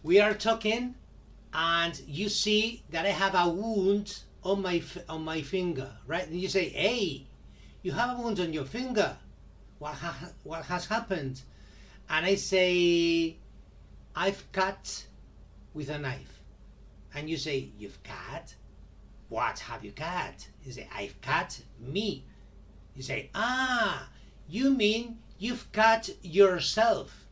we are talking and you see that I have a wound on my finger, right? And you say, hey, you have a wound on your finger. What has happened? And I say, I've cut with a knife. And you say, you've cut? What have you cut? You say, I've cut me. You say, ah, you mean you've cut yourself.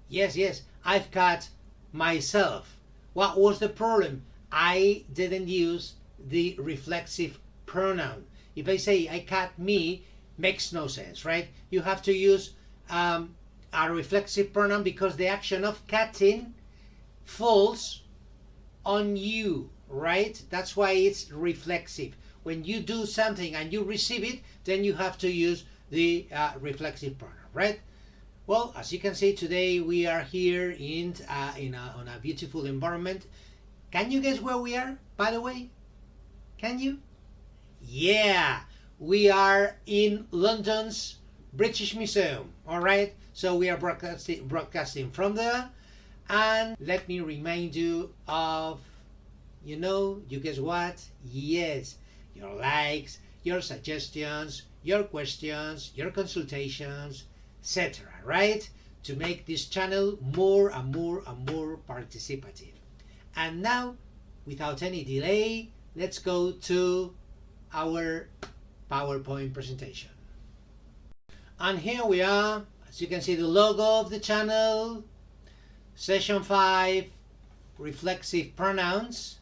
Yes, I've cut myself. What was the problem? I didn't use the reflexive pronoun. If I say I cut me, makes no sense, right? You have to use a reflexive pronoun because the action of cutting falls on you, right? That's why it's reflexive. When you do something and you receive it, then you have to use the reflexive pronoun, right? Well, as you can see, today we are here on a beautiful environment. Can you guess where we are, by the way? Can you? Yeah, we are in London's British Museum, all right? So we are broadcasting from there. And let me remind you of, you guess what? Yes, your likes, your suggestions, your questions, your consultations, etc., right? To make this channel more and more and more participative. And now, without any delay, let's go to our PowerPoint presentation. And here we are. As you can see, the logo of the channel, Session 5, Reflexive Pronouns,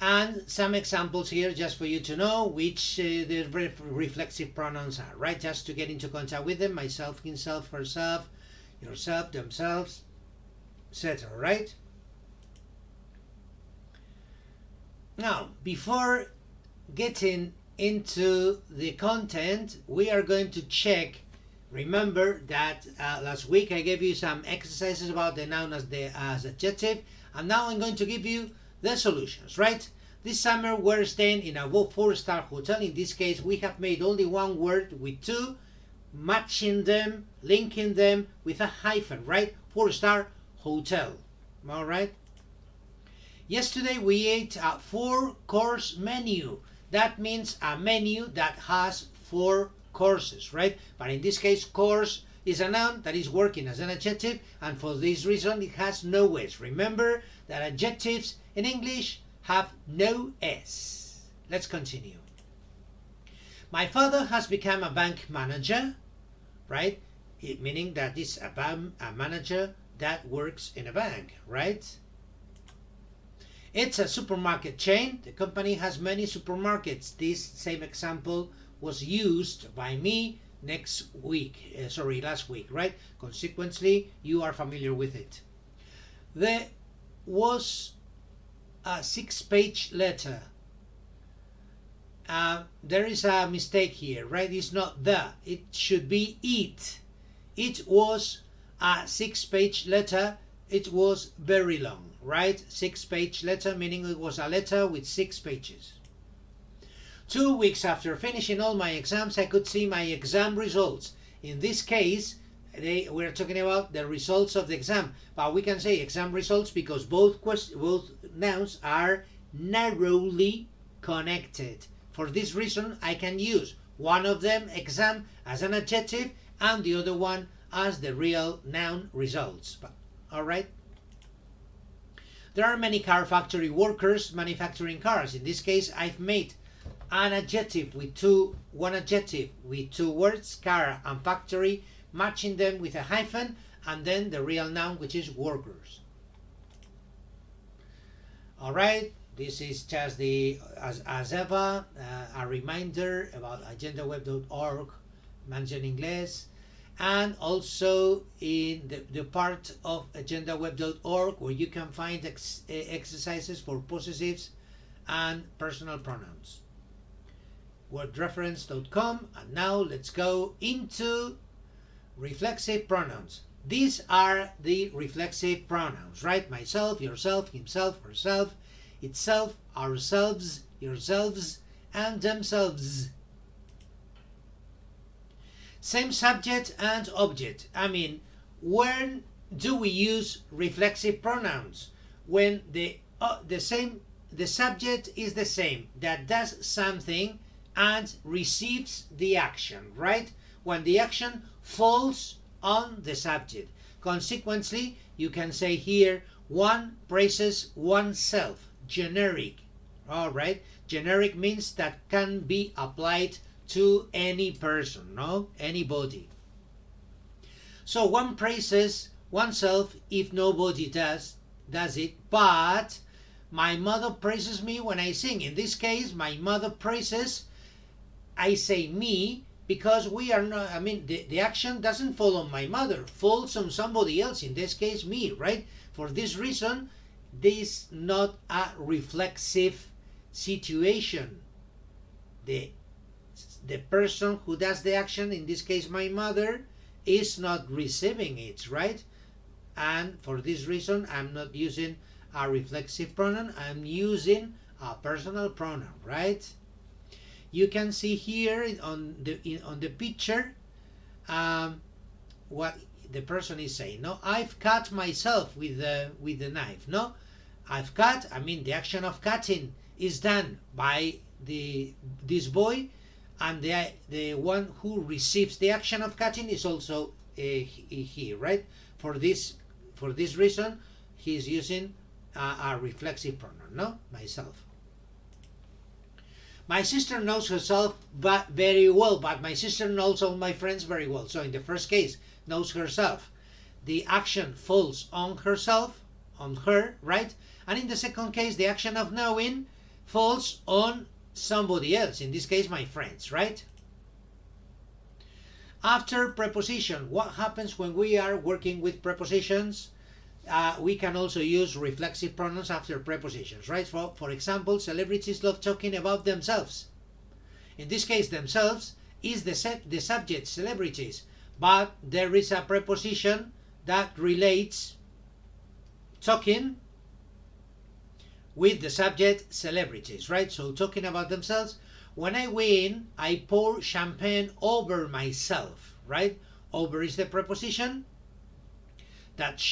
and some examples here just for you to know which the reflexive pronouns are, right? Just to get into contact with them, myself, himself, herself, yourself, themselves, etc., right? Now, before getting into the content, we are going to check. Remember that last week I gave you some exercises about the noun as adjective, and now I'm going to give you the solutions, right? This summer we're staying in a 4-star hotel. In this case, we have made only one word with two, matching them, linking them with a hyphen, right? 4-star hotel, all right? Yesterday we ate a 4-course menu. That means a menu that has 4 courses, right? But in this case, course is a noun that is working as an adjective, and for this reason it has no S. Remember that adjectives in English have no S. Let's continue. My father has become a bank manager, right? Meaning that it's a manager that works in a bank, right? It's a supermarket chain. The company has many supermarkets. This same example was used by me last week, right? Consequently, you are familiar with it. There was a 6-page letter. There is a mistake here, right? It's not the, it should be it. It was a 6-page letter. It was very long, right? 6-page letter, meaning it was a letter with 6 pages. 2 weeks after finishing all my exams, I could see my exam results. In this case, we're talking about the results of the exam, but we can say exam results because both nouns are narrowly connected. For this reason, I can use one of them, exam, as an adjective, and the other one as the real noun, results. All right? There are many car factory workers manufacturing cars. In this case, I've made one adjective with two words, car and factory, matching them with a hyphen, and then the real noun, which is workers. All right, this is just as ever, a reminder about agendaweb.org, Mansion Inglés, and also in the part of agendaweb.org where you can find exercises for possessives and personal pronouns. Wordreference.com. And now let's go into reflexive pronouns. These are the reflexive pronouns, right? Myself, yourself, himself, herself, itself, ourselves, yourselves, and themselves. Same subject and object. I mean, when do we use reflexive pronouns? When the subject is the same, that does something and receives the action, right? When the action falls on the subject. Consequently, you can say here, one praises oneself, generic. All right, generic means that can be applied to any person, no, anybody. So one praises oneself if nobody does it, but my mother praises me when I sing. In this case, my mother praises, I say me, because we are not, I mean, the action doesn't fall on my mother, falls on somebody else, in this case me, right? For this reason, this is not a reflexive situation. The person who does the action, in this case my mother, is not receiving it, right? And for this reason, I'm not using a reflexive pronoun, I'm using a personal pronoun, right? You can see here on the picture what the person is saying. No, I've cut myself with the knife. No, I've cut. I mean, the action of cutting is done by this boy, and the one who receives the action of cutting is also he, right? For this reason, he's using a reflexive pronoun. No, myself. My sister knows herself very well, but my sister knows all my friends very well. So in the first case, knows herself. The action falls on herself, on her, right? And in the second case, the action of knowing falls on somebody else. In this case, my friends, right? After preposition, what happens when we are working with prepositions? We can also use reflexive pronouns after prepositions, right? For example, celebrities love talking about themselves. In this case, themselves is the subject, celebrities, but there is a preposition that relates talking with the subject, celebrities, right? So talking about themselves. When I win, I pour champagne over myself, right? Over is the preposition that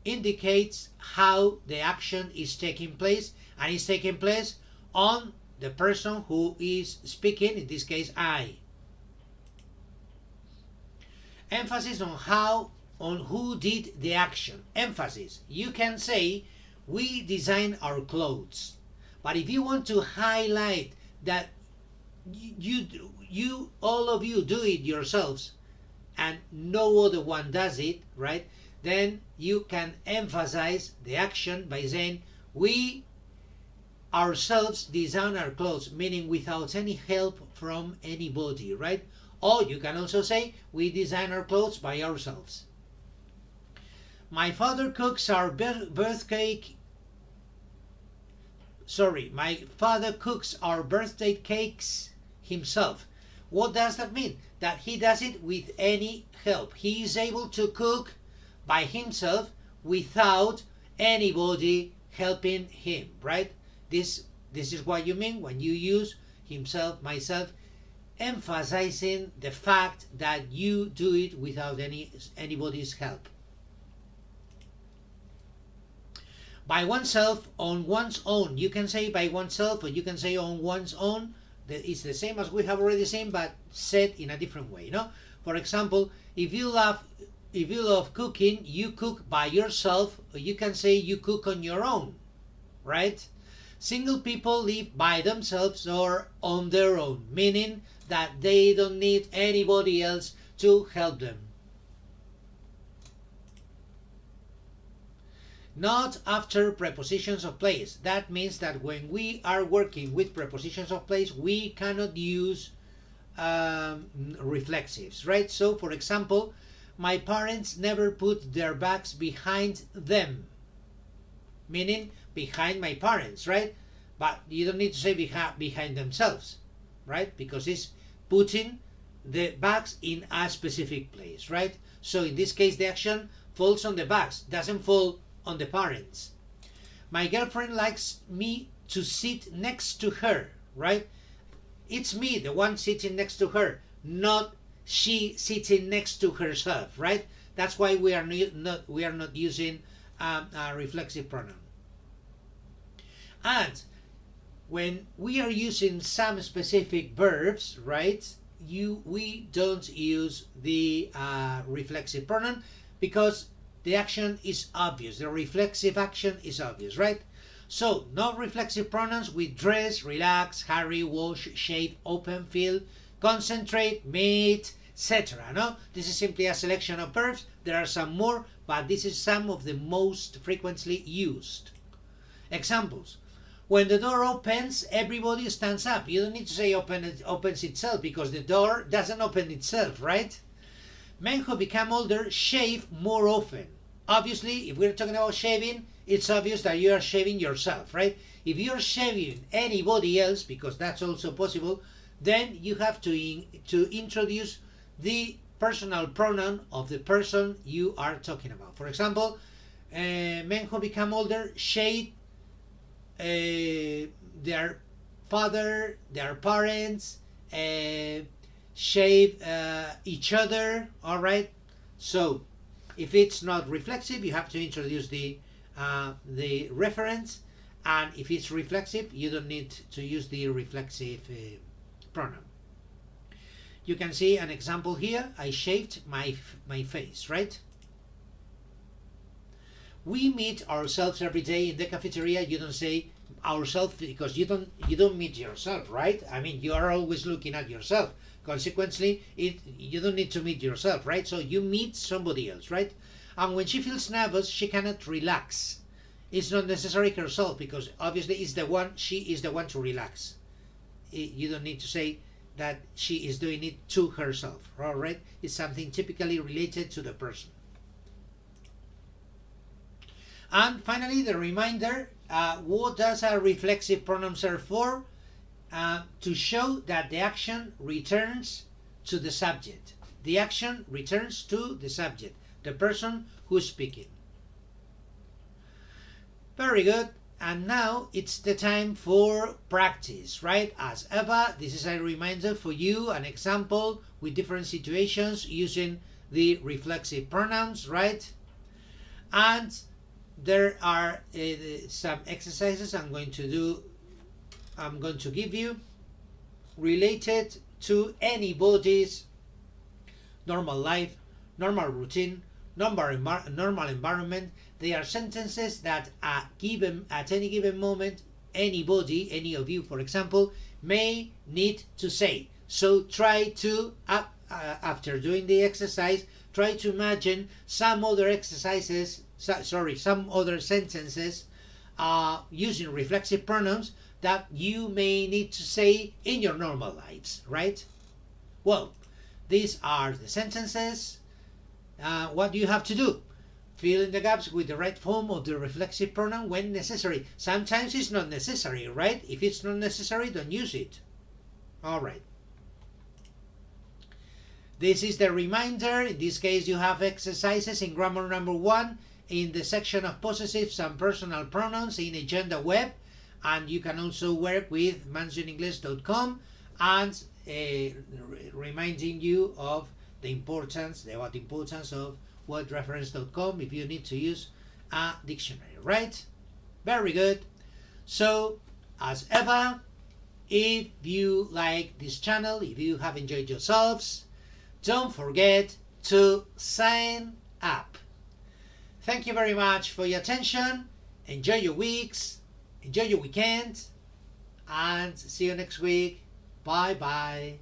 indicates how the action is taking place, and is taking place on the person who is speaking, in this case I. Emphasis on who did the action. Emphasis. You can say we design our clothes, but if you want to highlight that you all of you do it yourselves and no other one does it, right? Then you can emphasize the action by saying we ourselves design our clothes, meaning without any help from anybody, right? Or you can also say we design our clothes by ourselves. My father cooks our birthday cakes himself. What does that mean? That he does it with any help. He is able to cook by himself without anybody helping him, right? This is what you mean when you use himself, myself, emphasizing the fact that you do it without anybody's help. By oneself, on one's own. You can say by oneself, or you can say on one's own. It's the same as we have already seen, but said in a different way. No? For example, if you love cooking, you cook by yourself, or you can say you cook on your own, right? Single people live by themselves or on their own, meaning that they don't need anybody else to help them. Not after prepositions of place. That means that when we are working with prepositions of place, we cannot use reflexives, right? So, for example, my parents never put their bags behind them, meaning behind my parents, right? But you don't need to say behind themselves, right? Because it's putting the bags in a specific place, right? So in this case, the action falls on the bags, doesn't fall on the parents. My girlfriend likes me to sit next to her, right? It's me, the one sitting next to her, not she sitting next to herself, right? That's why we are not using a reflexive pronoun. And when we are using some specific verbs, right, we don't use the reflexive pronoun because the action is obvious. The reflexive action is obvious, right? So no reflexive pronouns with dress, relax, hurry, wash, shave, open, feel, concentrate, meet, etc. No, this is simply a selection of verbs. There are some more, but this is some of the most frequently used. Examples: when the door opens, everybody stands up. You don't need to say opens itself, because the door doesn't open itself, right? Men who become older shave more often. Obviously, if we're talking about shaving, it's obvious that you are shaving yourself, right? If you're shaving anybody else, because that's also possible, then you have to introduce the personal pronoun of the person you are talking about. For example, men who become older shave their father, their parents, shave each other. All right. So if it's not reflexive, you have to introduce the reference, and if it's reflexive, you don't need to use the reflexive pronoun. You can see an example here. I shaved my face, right? We meet ourselves every day in the cafeteria. You don't say ourselves because you don't meet yourself, right? I mean, you are always looking at yourself. Consequently, you don't need to meet yourself, right? So you meet somebody else, right? And when she feels nervous, she cannot relax. It's not necessarily herself, because obviously she is the one to relax. You don't need to say that she is doing it to herself, all right? It's something typically related to the person. And finally, the reminder, what does a reflexive pronoun serve for? To show that the action returns to the subject. The action returns to the subject, the person who's speaking. Very good. And now it's the time for practice, right? As ever, this is a reminder for you, an example with different situations using the reflexive pronouns, right? And there are some exercises I'm going to give you related to anybody's normal life, normal routine, normal environment. They are sentences that at any given moment, anybody, any of you, for example, may need to say. So try to, after doing the exercise, try to imagine some other exercises, some other sentences using reflexive pronouns that you may need to say in your normal lives, right? Well, these are the sentences. What do you have to do? Fill in the gaps with the right form of the reflexive pronoun when necessary. Sometimes it's not necessary, right? If it's not necessary, don't use it. All right. This is the reminder. In this case, you have exercises in grammar number 1 in the section of possessives and personal pronouns in Agenda Web. And you can also work with mansioninglés.com and reminding you of the importance of wordreference.com if you need to use a dictionary, right? Very good. So, as ever, if you like this channel, if you have enjoyed yourselves, don't forget to sign up. Thank you very much for your attention. Enjoy your weeks, enjoy your weekend, and see you next week. Bye bye.